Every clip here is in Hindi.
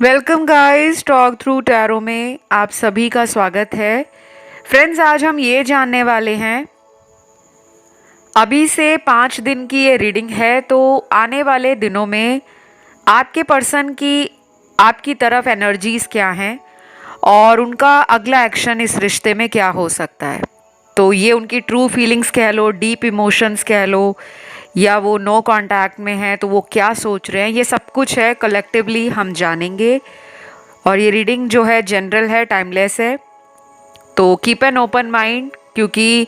Welcome guys, talk through tarot में आप सभी का स्वागत है। फ्रेंड्स, आज हम ये जानने वाले हैं, अभी से 5 दिन की ये रीडिंग है, तो आने वाले दिनों में आपके पर्सन की आपकी तरफ एनर्जीज क्या हैं और उनका अगला एक्शन इस रिश्ते में क्या हो सकता है। तो ये उनकी ट्रू फीलिंग्स कह लो, डीप इमोशंस कह लो, या वो नो कांटेक्ट में है तो वो क्या सोच रहे हैं, ये सब कुछ है कलेक्टिवली हम जानेंगे। और ये रीडिंग जो है जनरल है, टाइमलेस है, तो कीप एन ओपन माइंड, क्योंकि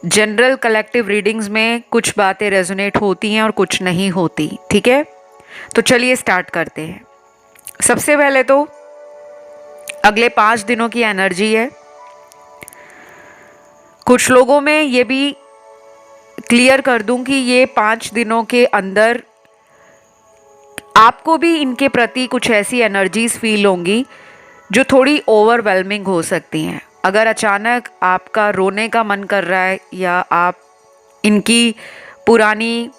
जनरल कलेक्टिव रीडिंग्स में कुछ बातें रेजोनेट होती हैं और कुछ नहीं होती। ठीक है, तो चलिए स्टार्ट करते हैं। सबसे पहले तो अगले 5 दिनों की एनर्जी है। कुछ लोगों में ये भी क्लियर कर दूं कि ये 5 दिनों के अंदर आपको भी इनके प्रति कुछ ऐसी एनर्जीज फील होंगी जो थोड़ी ओवरवेलमिंग हो सकती हैं। अगर अचानक आपका रोने का मन कर रहा है या आप इनकी पुरानी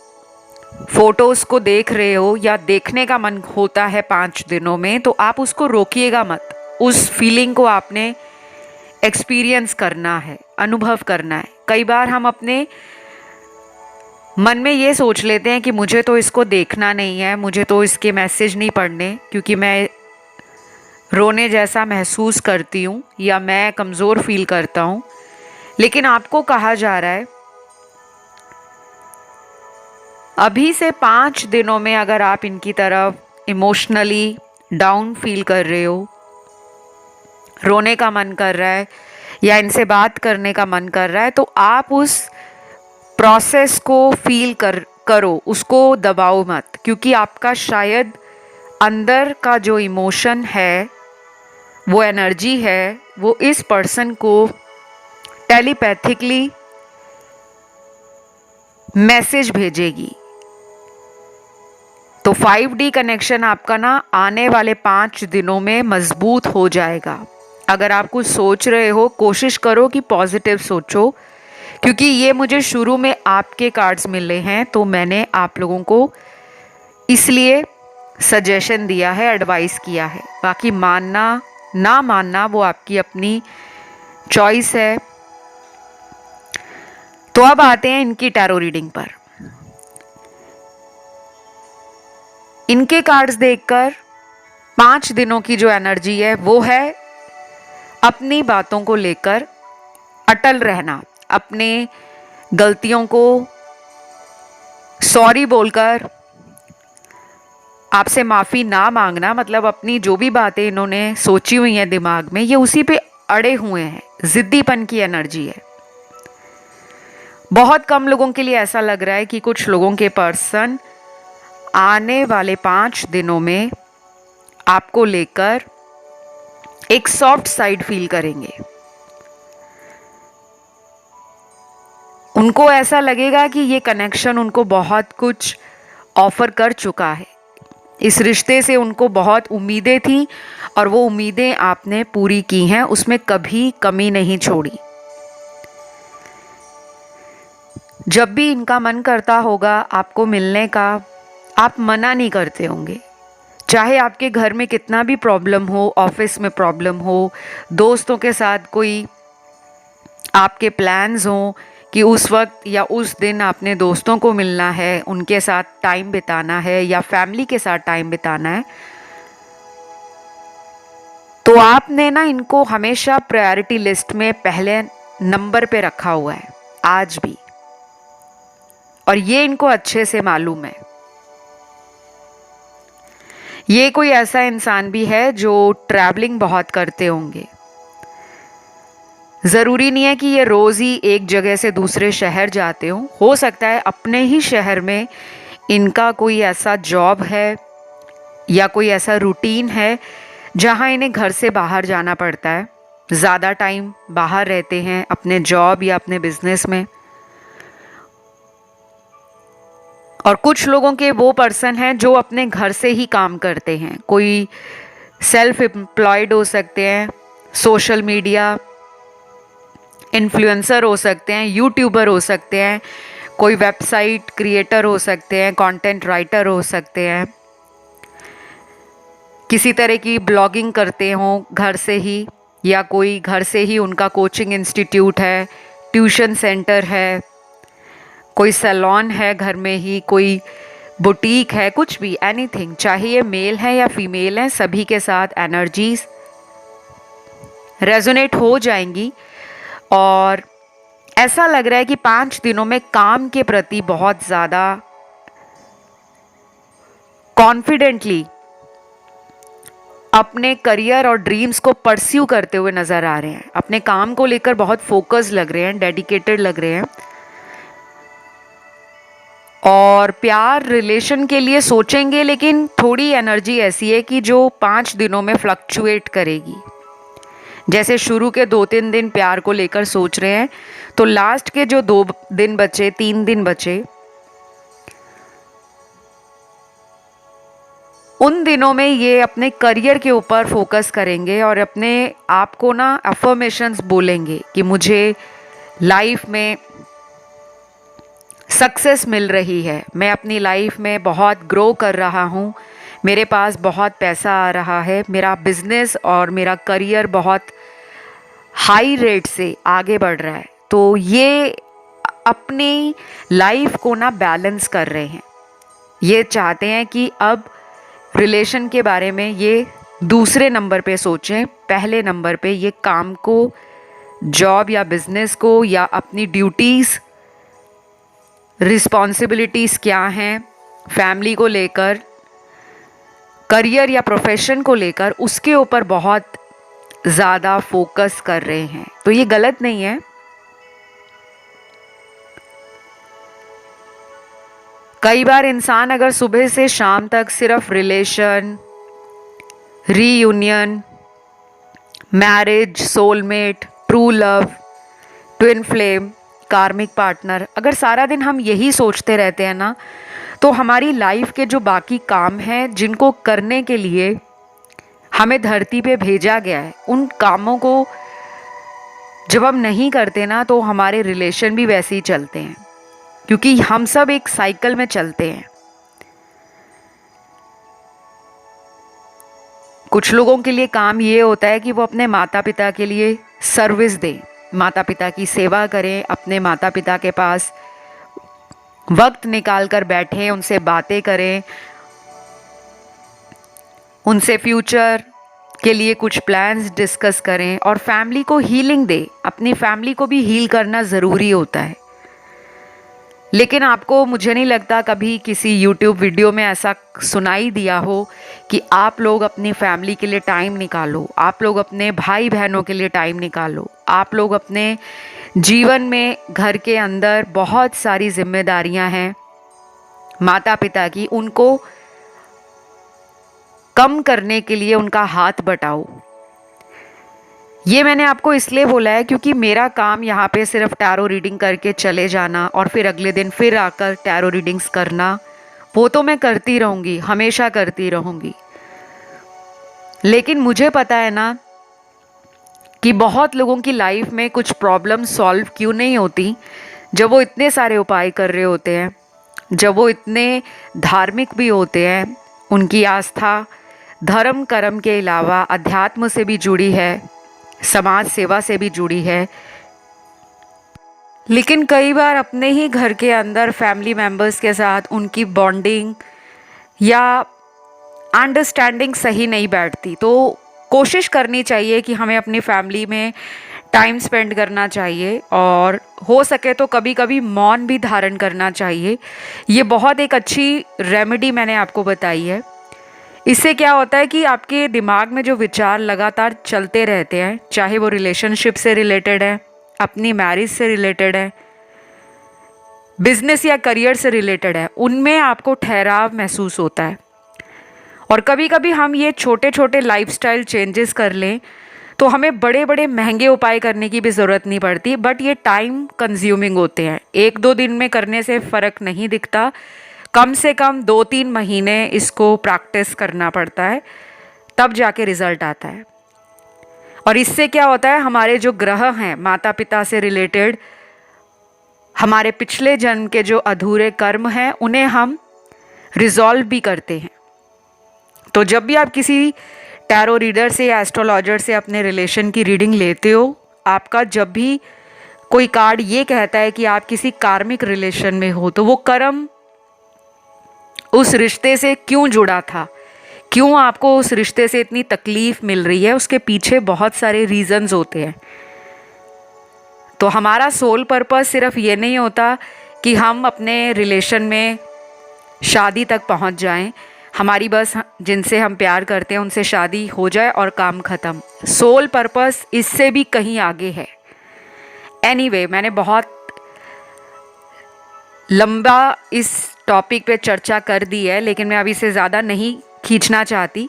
फोटोज़ को देख रहे हो या देखने का मन होता है 5 दिनों में, तो आप उसको रोकिएगा मत। उस फीलिंग को आपने एक्सपीरियंस करना है, अनुभव करना है। कई बार हम अपने मन में ये सोच लेते हैं कि मुझे तो इसको देखना नहीं है, मुझे तो इसके मैसेज नहीं पढ़ने, क्योंकि मैं रोने जैसा महसूस करती हूँ या मैं कमज़ोर फील करता हूँ। लेकिन आपको कहा जा रहा है, अभी से 5 दिनों में अगर आप इनकी तरफ इमोशनली डाउन फील कर रहे हो, रोने का मन कर रहा है या इनसे बात करने का मन कर रहा है, तो आप उस प्रोसेस को फील करो, उसको दबाओ मत। क्योंकि आपका शायद अंदर का जो इमोशन है, वो एनर्जी है, वो इस पर्सन को टेलीपैथिकली मैसेज भेजेगी। तो 5D कनेक्शन आपका ना आने वाले 5 दिनों में मजबूत हो जाएगा। अगर आप कुछ सोच रहे हो, कोशिश करो कि पॉजिटिव सोचो, क्योंकि ये मुझे शुरू में आपके कार्ड्स मिले हैं, तो मैंने आप लोगों को इसलिए सजेशन दिया है, एडवाइस किया है। बाकी मानना ना मानना वो आपकी अपनी चॉइस है। तो अब आते हैं इनकी टैरो रीडिंग पर। इनके कार्ड्स देखकर 5 दिनों की जो एनर्जी है वो है अपनी बातों को लेकर अटल रहना, अपने गलतियों को सॉरी बोलकर आपसे माफ़ी ना मांगना। मतलब अपनी जो भी बातें इन्होंने सोची हुई हैं दिमाग में, ये उसी पे अड़े हुए हैं। जिद्दीपन की एनर्जी है। बहुत कम लोगों के लिए ऐसा लग रहा है कि कुछ लोगों के पर्सन आने वाले 5 दिनों में आपको लेकर एक सॉफ्ट साइड फील करेंगे। उनको ऐसा लगेगा कि ये कनेक्शन उनको बहुत कुछ ऑफर कर चुका है। इस रिश्ते से उनको बहुत उम्मीदें थी और वो उम्मीदें आपने पूरी की हैं, उसमें कभी कमी नहीं छोड़ी। जब भी इनका मन करता होगा आपको मिलने का, आप मना नहीं करते होंगे। चाहे आपके घर में कितना भी प्रॉब्लम हो, ऑफिस में प्रॉब्लम हो, दोस्तों के साथ कोई आपके प्लान्स हों कि उस वक्त या उस दिन आपने दोस्तों को मिलना है, उनके साथ टाइम बिताना है या फैमिली के साथ टाइम बिताना है, तो आपने ना इनको हमेशा प्रायोरिटी लिस्ट में पहले नंबर पे रखा हुआ है, आज भी। और ये इनको अच्छे से मालूम है। ये कोई ऐसा इंसान भी है जो ट्रैवलिंग बहुत करते होंगे। ज़रूरी नहीं है कि ये रोज़ ही एक जगह से दूसरे शहर जाते हो सकता है अपने ही शहर में इनका कोई ऐसा जॉब है या कोई ऐसा रूटीन है जहाँ इन्हें घर से बाहर जाना पड़ता है, ज़्यादा टाइम बाहर रहते हैं अपने जॉब या अपने बिजनेस में। और कुछ लोगों के वो पर्सन हैं जो अपने घर से ही काम करते हैं। कोई सेल्फ एम्प्लॉयड हो सकते हैं, सोशल मीडिया इन्फ्लुएंसर हो सकते हैं, यूट्यूबर हो सकते हैं, कोई वेबसाइट क्रिएटर हो सकते हैं, कंटेंट राइटर हो सकते हैं। किसी तरह की ब्लॉगिंग करते हों घर से ही, या कोई घर से ही उनका कोचिंग इंस्टीट्यूट है, ट्यूशन सेंटर है, कोई सैलून है घर में ही, कोई बुटीक है, कुछ भी, एनीथिंग, चाहे ये मेल है या फीमेल है, सभी के साथ एनर्जीज रेजोनेट हो जाएंगी। और ऐसा लग रहा है कि 5 दिनों में काम के प्रति बहुत ज़्यादा कॉन्फिडेंटली अपने करियर और ड्रीम्स को परस्यू करते हुए नज़र आ रहे हैं। अपने काम को लेकर बहुत फोकस लग रहे हैं, डेडिकेटेड लग रहे हैं। और प्यार रिलेशन के लिए सोचेंगे, लेकिन थोड़ी एनर्जी ऐसी है कि जो 5 दिनों में फ्लक्चुएट करेगी। जैसे शुरू के 2-3 दिन प्यार को लेकर सोच रहे हैं, तो लास्ट के जो 2 दिन बचे, 3 दिन बचे, उन दिनों में ये अपने करियर के ऊपर फोकस करेंगे और अपने आप को ना अफर्मेशंस बोलेंगे कि मुझे लाइफ में सक्सेस मिल रही है, मैं अपनी लाइफ में बहुत ग्रो कर रहा हूँ, मेरे पास बहुत पैसा आ रहा है, मेरा बिजनेस और मेरा करियर बहुत हाई रेट से आगे बढ़ रहा है। तो ये अपनी लाइफ को ना बैलेंस कर रहे हैं। ये चाहते हैं कि अब रिलेशन के बारे में ये दूसरे नंबर पे सोचें, पहले नंबर पे ये काम को, जॉब या बिजनेस को, या अपनी ड्यूटीज़, रिस्पॉन्सिबिलिटीज़ क्या हैं फैमिली को लेकर, करियर या प्रोफेशन को लेकर, उसके ऊपर बहुत ज़्यादा फोकस कर रहे हैं। तो ये गलत नहीं है। कई बार इंसान अगर सुबह से शाम तक सिर्फ relation, reunion, marriage, soulmate, true love, twin flame, कार्मिक पार्टनर, अगर सारा दिन हम यही सोचते रहते हैं ना, तो हमारी लाइफ के जो बाकी काम हैं जिनको करने के लिए हमें धरती पे भेजा गया है, उन कामों को जब हम नहीं करते ना, तो हमारे रिलेशन भी वैसे ही चलते हैं, क्योंकि हम सब एक साइकिल में चलते हैं। कुछ लोगों के लिए काम ये होता है कि वो अपने माता पिता के लिए सर्विस दें, माता पिता की सेवा करें, अपने माता पिता के पास वक्त निकाल कर बैठें, उनसे बातें करें, उनसे फ्यूचर के लिए कुछ प्लान्स डिस्कस करें और फैमिली को हीलिंग दें। अपनी फैमिली को भी हील करना ज़रूरी होता है। लेकिन आपको, मुझे नहीं लगता कभी किसी YouTube वीडियो में ऐसा सुनाई दिया हो कि आप लोग अपनी फैमिली के लिए टाइम निकालो, आप लोग अपने भाई बहनों के लिए टाइम निकालो, आप लोग अपने जीवन में, घर के अंदर बहुत सारी जिम्मेदारियां हैं माता पिता की, उनको कम करने के लिए उनका हाथ बटाओ। ये मैंने आपको इसलिए बोला है क्योंकि मेरा काम यहाँ पे सिर्फ टैरो रीडिंग करके चले जाना और फिर अगले दिन फिर आकर टैरो रीडिंग्स करना, वो तो मैं करती रहूँगी, हमेशा करती रहूँगी। लेकिन मुझे पता है ना कि बहुत लोगों की लाइफ में कुछ प्रॉब्लम सॉल्व क्यों नहीं होती, जब वो इतने सारे उपाय कर रहे होते हैं, जब वो इतने धार्मिक भी होते हैं, उनकी आस्था धर्म कर्म के अलावा अध्यात्म से भी जुड़ी है, समाज सेवा से भी जुड़ी है। लेकिन कई बार अपने ही घर के अंदर फैमिली मेम्बर्स के साथ उनकी बॉन्डिंग या अंडरस्टैंडिंग सही नहीं बैठती। तो कोशिश करनी चाहिए कि हमें अपनी फैमिली में टाइम स्पेंड करना चाहिए और हो सके तो कभी कभी मौन भी धारण करना चाहिए। ये बहुत एक अच्छी रेमेडी मैंने आपको बताई है। इससे क्या होता है कि आपके दिमाग में जो विचार लगातार चलते रहते हैं, चाहे वो रिलेशनशिप से रिलेटेड है, अपनी मैरिज से रिलेटेड है, बिजनेस या करियर से रिलेटेड है, उनमें आपको ठहराव महसूस होता है। और कभी कभी हम ये छोटे छोटे लाइफस्टाइल चेंजेस कर लें तो हमें बड़े बड़े महंगे उपाय करने की भी ज़रूरत नहीं पड़ती, बट ये टाइम कंज्यूमिंग होते हैं। 1-2 दिन में करने से फ़र्क नहीं दिखता, कम से कम 2-3 महीने इसको प्रैक्टिस करना पड़ता है, तब जाके रिजल्ट आता है। और इससे क्या होता है, हमारे जो ग्रह हैं माता पिता से रिलेटेड, हमारे पिछले जन्म के जो अधूरे कर्म हैं, उन्हें हम रिजॉल्व भी करते हैं। तो जब भी आप किसी टैरो रीडर से या एस्ट्रोलॉजर से अपने रिलेशन की रीडिंग लेते हो, आपका जब भी कोई कार्ड ये कहता है कि आप किसी कार्मिक रिलेशन में हो, तो वो कर्म उस रिश्ते से क्यों जुड़ा था, क्यों आपको उस रिश्ते से इतनी तकलीफ मिल रही है, उसके पीछे बहुत सारे रीजंस होते हैं। तो हमारा सोल पर्पस सिर्फ ये नहीं होता कि हम अपने रिलेशन में शादी तक पहुंच जाएं, हमारी बस जिनसे हम प्यार करते हैं उनसे शादी हो जाए और काम ख़त्म। सोल पर्पस इससे भी कहीं आगे है। एनीवे, मैंने बहुत लंबा इस टॉपिक पे चर्चा कर दी है, लेकिन मैं अभी से ज़्यादा नहीं खींचना चाहती,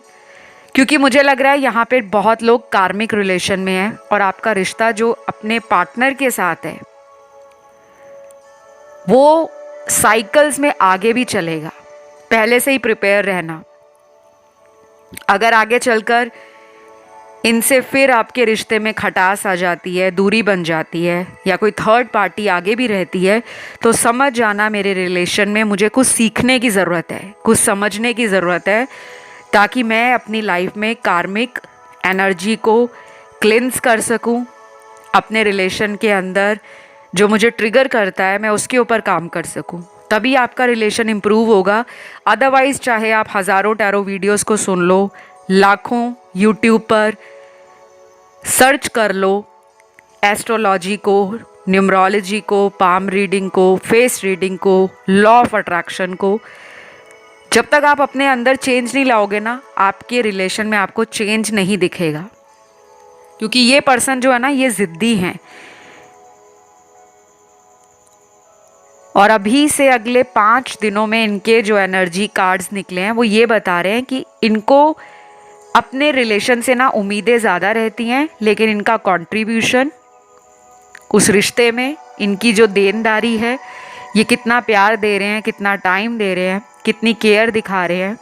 क्योंकि मुझे लग रहा है यहाँ पे बहुत लोग कार्मिक रिलेशन में हैं और आपका रिश्ता जो अपने पार्टनर के साथ है वो साइकिल्स में आगे भी चलेगा। पहले से ही प्रिपेयर रहना। अगर आगे चलकर इनसे फिर आपके रिश्ते में खटास आ जाती है, दूरी बन जाती है, या कोई थर्ड पार्टी आगे भी रहती है, तो समझ जाना मेरे रिलेशन में मुझे कुछ सीखने की ज़रूरत है, कुछ समझने की ज़रूरत है, ताकि मैं अपनी लाइफ में कार्मिक एनर्जी को क्लिंस कर सकूं। अपने रिलेशन के अंदर जो मुझे ट्रिगर करता है मैं उसके ऊपर काम कर सकूं, तभी आपका रिलेशन इम्प्रूव होगा। अदरवाइज़ चाहे आप हज़ारों टैरो वीडियोस को सुन लो, लाखों यूट्यूब पर सर्च कर लो एस्ट्रोलॉजी को, न्यूमरोलॉजी को, पाम रीडिंग को, फेस रीडिंग को, लॉ ऑफ अट्रैक्शन को, जब तक आप अपने अंदर चेंज नहीं लाओगे ना, आपके रिलेशन में आपको चेंज नहीं दिखेगा। क्योंकि ये पर्सन जो है ना, ये ज़िद्दी हैं। और अभी से अगले 5 दिनों में इनके जो एनर्जी कार्ड्स निकले हैं वो ये बता रहे हैं कि इनको अपने रिलेशन से ना उम्मीदें ज़्यादा रहती हैं, लेकिन इनका कंट्रीब्यूशन उस रिश्ते में, इनकी जो देनदारी है, ये कितना प्यार दे रहे हैं, कितना टाइम दे रहे हैं, कितनी केयर दिखा रहे हैं,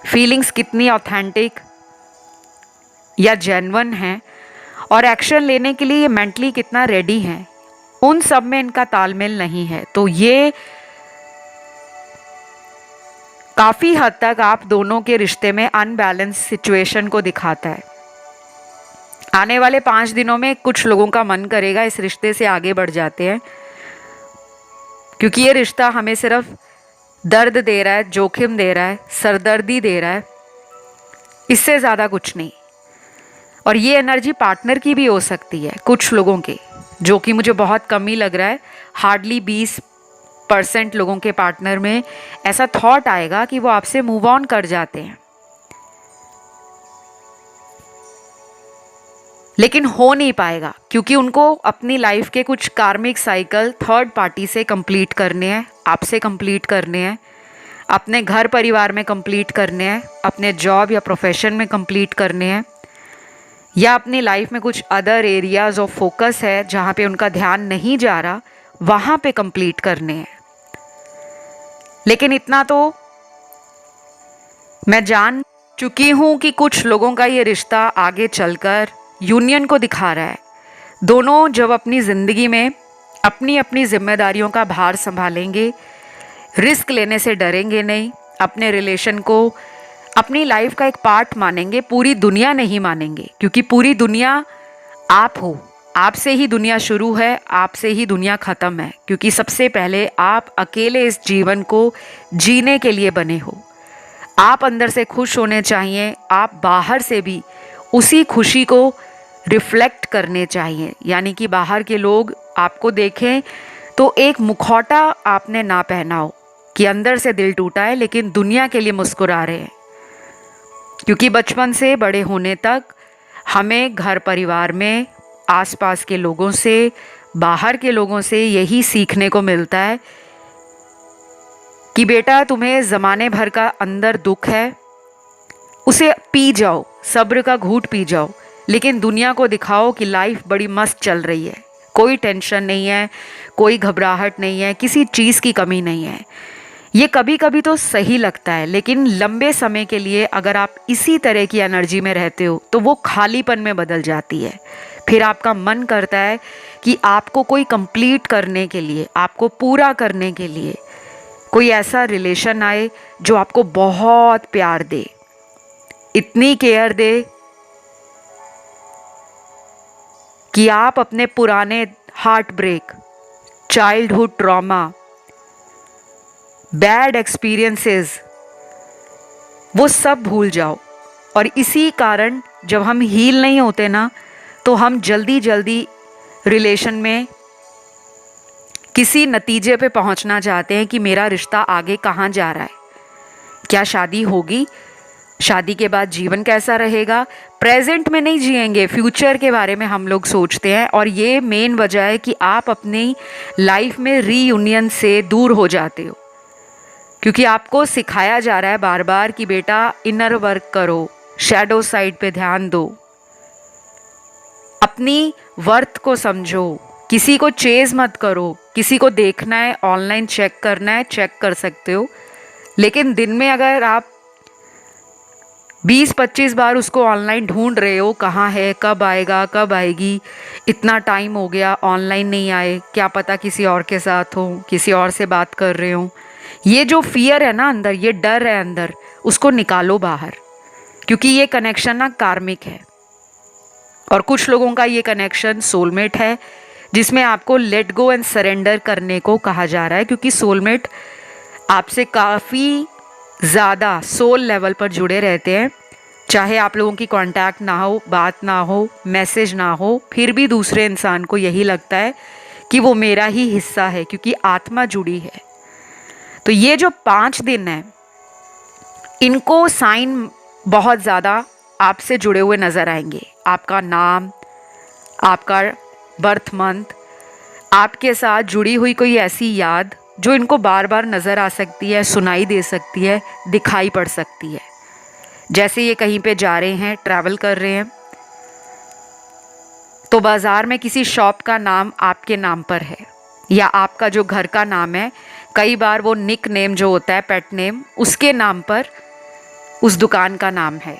फीलिंग्स कितनी ऑथेंटिक या जेन्युइन हैं, और एक्शन लेने के लिए ये मेंटली कितना रेडी हैं, उन सब में इनका तालमेल नहीं है। तो ये काफ़ी हद तक आप दोनों के रिश्ते में अनबैलेंस सिचुएशन को दिखाता है। आने वाले 5 दिनों में कुछ लोगों का मन करेगा इस रिश्ते से आगे बढ़ जाते हैं, क्योंकि ये रिश्ता हमें सिर्फ दर्द दे रहा है, जोखिम दे रहा है, सरदर्दी दे रहा है, इससे ज़्यादा कुछ नहीं। और ये एनर्जी पार्टनर की भी हो सकती है कुछ लोगों के, जो कि मुझे बहुत कम ही लग रहा है। हार्डली 20% लोगों के पार्टनर में ऐसा थॉट आएगा कि वो आपसे मूव ऑन कर जाते हैं, लेकिन हो नहीं पाएगा, क्योंकि उनको अपनी लाइफ के कुछ कार्मिक साइकिल थर्ड पार्टी से कंप्लीट करने हैं, आपसे कंप्लीट करने हैं, अपने घर परिवार में कंप्लीट करने हैं, अपने जॉब या प्रोफेशन में कंप्लीट करने हैं, या अपनी लाइफ में कुछ अदर एरियाज ऑफ फोकस है जहाँ पे उनका ध्यान नहीं जा रहा, वहाँ पे कंप्लीट करने हैं। लेकिन इतना तो मैं जान चुकी हूँ कि कुछ लोगों का ये रिश्ता आगे चलकर यूनियन को दिखा रहा है। दोनों जब अपनी ज़िंदगी में अपनी अपनी जिम्मेदारियों का भार संभालेंगे, रिस्क लेने से डरेंगे नहीं, अपने रिलेशन को अपनी लाइफ का एक पार्ट मानेंगे, पूरी दुनिया नहीं मानेंगे, क्योंकि पूरी दुनिया आप हो, आपसे ही दुनिया शुरू है, आपसे ही दुनिया ख़त्म है, क्योंकि सबसे पहले आप अकेले इस जीवन को जीने के लिए बने हो। आप अंदर से खुश होने चाहिए, आप बाहर से भी उसी खुशी को रिफ्लेक्ट करने चाहिए, यानी कि बाहर के लोग आपको देखें तो एक मुखौटा आपने ना पहना हो कि अंदर से दिल टूटा है लेकिन दुनिया के लिए मुस्कुरा रहे हैं। क्योंकि बचपन से बड़े होने तक हमें घर परिवार में आसपास के लोगों से, बाहर के लोगों से यही सीखने को मिलता है कि बेटा तुम्हें ज़माने भर का अंदर दुख है, उसे पी जाओ, सब्र का घूंट पी जाओ, लेकिन दुनिया को दिखाओ कि लाइफ बड़ी मस्त चल रही है, कोई टेंशन नहीं है, कोई घबराहट नहीं है, किसी चीज़ की कमी नहीं है। ये कभी कभी तो सही लगता है, लेकिन लंबे समय के लिए अगर आप इसी तरह की एनर्जी में रहते हो तो वो खालीपन में बदल जाती है। फिर आपका मन करता है कि आपको कोई कंप्लीट करने के लिए, आपको पूरा करने के लिए कोई ऐसा रिलेशन आए जो आपको बहुत प्यार दे, इतनी केयर दे कि आप अपने पुराने heart break, childhood trauma, bad experiences, वो सब भूल जाओ। और इसी कारण जब हम हील नहीं होते ना, तो हम जल्दी जल्दी रिलेशन में किसी नतीजे पे पहुंचना चाहते हैं कि मेरा रिश्ता आगे कहाँ जा रहा है, क्या शादी होगी, शादी के बाद जीवन कैसा रहेगा। प्रेजेंट में नहीं जिएंगे, फ्यूचर के बारे में हम लोग सोचते हैं। और ये मेन वजह है कि आप अपनी लाइफ में रीयूनियन से दूर हो जाते हो, क्योंकि आपको सिखाया जा रहा है बार बार कि बेटा इनर वर्क करो, शैडो साइड पे ध्यान दो, अपनी वर्थ को समझो, किसी को चेज मत करो। किसी को देखना है, ऑनलाइन चेक करना है, चेक कर सकते हो, लेकिन दिन में अगर आप 20-25 बार उसको ऑनलाइन ढूंढ रहे हो, कहाँ है, कब आएगा, कब आएगी, इतना टाइम हो गया ऑनलाइन नहीं आए, क्या पता किसी और के साथ हो, किसी और से बात कर रहे हो, ये जो फियर है ना अंदर, ये डर है अंदर, उसको निकालो बाहर। क्योंकि ये कनेक्शन ना कार्मिक है, और कुछ लोगों का ये कनेक्शन सोलमेट है, जिसमें आपको लेट गो एंड सरेंडर करने को कहा जा रहा है। क्योंकि सोलमेट आपसे काफ़ी ज़्यादा सोल लेवल पर जुड़े रहते हैं। चाहे आप लोगों की कांटेक्ट ना हो, बात ना हो, मैसेज ना हो, फिर भी दूसरे इंसान को यही लगता है कि वो मेरा ही हिस्सा है, क्योंकि आत्मा जुड़ी है। तो ये जो 5 दिन है, इनको साइन बहुत ज़्यादा आपसे जुड़े हुए नज़र आएंगे। आपका नाम, आपका बर्थ मंथ, आपके साथ जुड़ी हुई कोई ऐसी याद जो इनको बार बार नज़र आ सकती है, सुनाई दे सकती है, दिखाई पड़ सकती है। जैसे ये कहीं पे जा रहे हैं, ट्रैवल कर रहे हैं, तो बाज़ार में किसी शॉप का नाम आपके नाम पर है, या आपका जो घर का नाम है, कई बार वो निक नेम जो होता है, पेट नेम, उसके नाम पर उस दुकान का नाम है।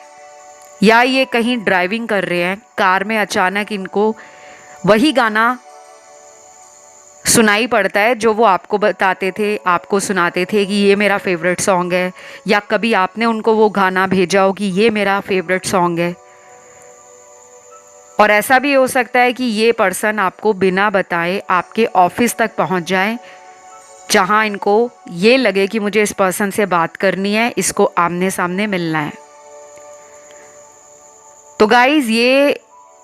या ये कहीं ड्राइविंग कर रहे हैं, कार में अचानक इनको वही गाना सुनाई पड़ता है जो वो आपको बताते थे, आपको सुनाते थे कि ये मेरा फेवरेट सॉन्ग है, या कभी आपने उनको वो गाना भेजा हो कि ये मेरा फेवरेट सॉन्ग है। और ऐसा भी हो सकता है कि ये पर्सन आपको बिना बताए आपके ऑफिस तक पहुंच जाए, जहां इनको ये लगे कि मुझे इस पर्सन से बात करनी है, इसको आमने सामने मिलना है। तो गाइज, ये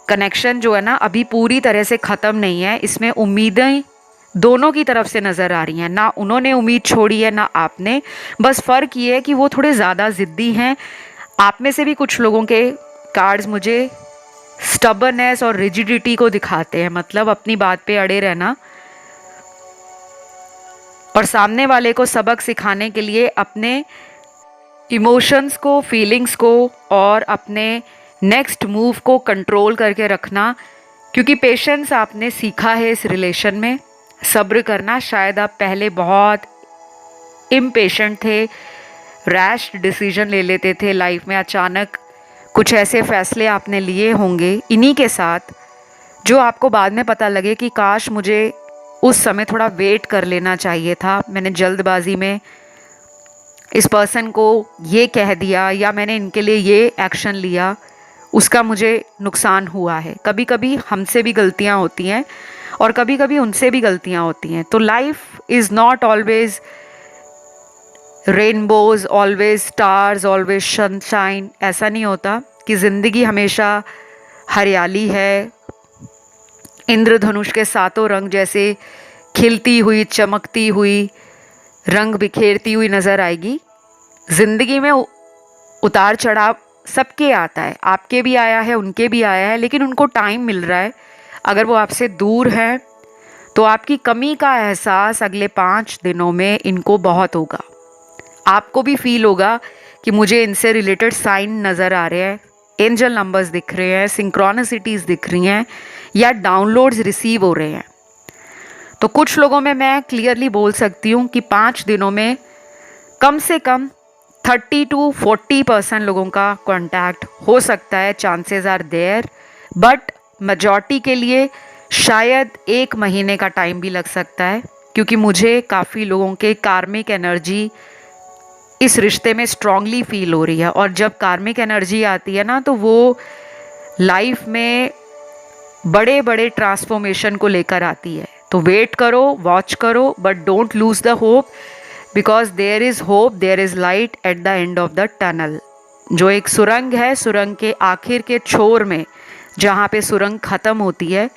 कनेक्शन जो है ना, अभी पूरी तरह से ख़त्म नहीं है। इसमें उम्मीदें दोनों की तरफ से नज़र आ रही हैं। ना उन्होंने उम्मीद छोड़ी है, ना आपने। बस फ़र्क ये है कि वो थोड़े ज़्यादा ज़िद्दी हैं। आप में से भी कुछ लोगों के कार्ड्स मुझे स्टबर्नेस और रिजिडिटी को दिखाते हैं, मतलब अपनी बात पे अड़े रहना, और सामने वाले को सबक सिखाने के लिए अपने इमोशंस को, फीलिंग्स को और अपने नेक्स्ट मूव को कंट्रोल करके रखना। क्योंकि पेशेंस आपने सीखा है इस रिलेशन में, सब्र करना। शायद आप पहले बहुत इम्पेशेंट थे, रैश डिसीजन ले लेते थे लाइफ में, अचानक कुछ ऐसे फैसले आपने लिए होंगे इन्हीं के साथ, जो आपको बाद में पता लगे कि काश मुझे उस समय थोड़ा वेट कर लेना चाहिए था, मैंने जल्दबाजी में इस पर्सन को ये कह दिया, या मैंने इनके लिए ये एक्शन लिया, उसका मुझे नुकसान हुआ है। कभी कभी हमसे भी गलतियाँ होती हैं, और कभी कभी उनसे भी गलतियाँ होती हैं। तो life is not always rainbows, always stars, always sunshine. ऐसा नहीं होता कि ज़िंदगी हमेशा हरियाली है, इंद्रधनुष के सातों रंग जैसे खिलती हुई, चमकती हुई, रंग बिखेरती हुई नज़र आएगी। ज़िंदगी में उतार चढ़ाव सबके आता है, आपके भी आया है, उनके भी आया है, लेकिन उनको टाइम मिल रहा है। अगर वो आपसे दूर है तो आपकी कमी का एहसास अगले 5 दिनों में इनको बहुत होगा। आपको भी फील होगा कि मुझे इनसे रिलेटेड साइन नज़र आ रहे हैं, एंजल नंबर्स दिख रहे हैं, सिंक्रोनिसिटीज़ दिख रही हैं, या डाउनलोड्स रिसीव हो रहे हैं। तो कुछ लोगों में मैं क्लियरली बोल सकती हूँ कि 5 दिनों में कम से कम 30 to 40% लोगों का कॉन्टैक्ट हो सकता है। Chances are there, but majority के लिए शायद 1 महीने का टाइम भी लग सकता है, क्योंकि मुझे काफ़ी लोगों के कार्मिक एनर्जी इस रिश्ते में स्ट्रांगली फील हो रही है। और जब कार्मिक एनर्जी आती है ना, तो वो लाइफ में बड़े बड़े ट्रांसफॉर्मेशन को लेकर आती है। तो वेट करो, वॉच करो, but don't lose the hope, because there is hope, there is light at the end of the tunnel. जो एक सुरंग है, सुरंग के आखिर के छोर में जहाँ पे सुरंग ख़त्म होती है,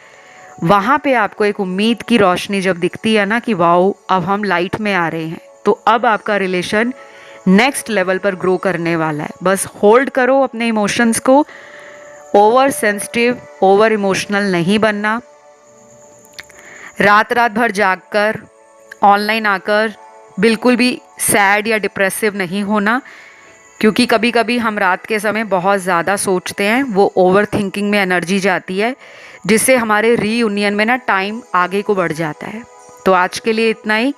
वहाँ पे आपको एक उम्मीद की रोशनी जब दिखती है ना कि वाओ, अब हम लाइट में आ रहे हैं, तो अब आपका रिलेशन नेक्स्ट लेवल पर ग्रो करने वाला है। बस होल्ड करो अपने इमोशंस को, ओवर सेंसिटिव, ओवर इमोशनल नहीं बनना। रात रात भर जागकर ऑनलाइन आकर बिल्कुल भी सैड या डिप्रेसिव नहीं होना, क्योंकि कभी कभी हम रात के समय बहुत ज़्यादा सोचते हैं, वो ओवर थिंकिंग में एनर्जी जाती है, जिससे हमारे रीयूनियन में ना टाइम आगे को बढ़ जाता है। तो आज के लिए इतना ही।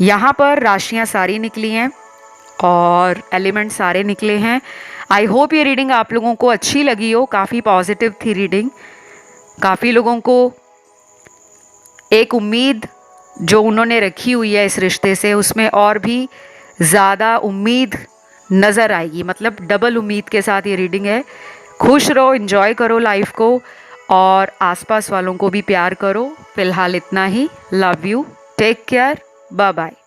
यहाँ पर राशियाँ सारी निकली हैं और एलिमेंट सारे निकले हैं। आई होप ये रीडिंग आप लोगों को अच्छी लगी हो। काफ़ी पॉजिटिव थी रीडिंग। काफ़ी लोगों को एक उम्मीद जो उन्होंने रखी हुई है इस रिश्ते से, उसमें और भी ज़्यादा उम्मीद नज़र आएगी, मतलब डबल उम्मीद के साथ ये रीडिंग है। खुश रहो, एंजॉय करो लाइफ को, और आसपास वालों को भी प्यार करो। फिलहाल इतना ही। Love you, take care, bye bye.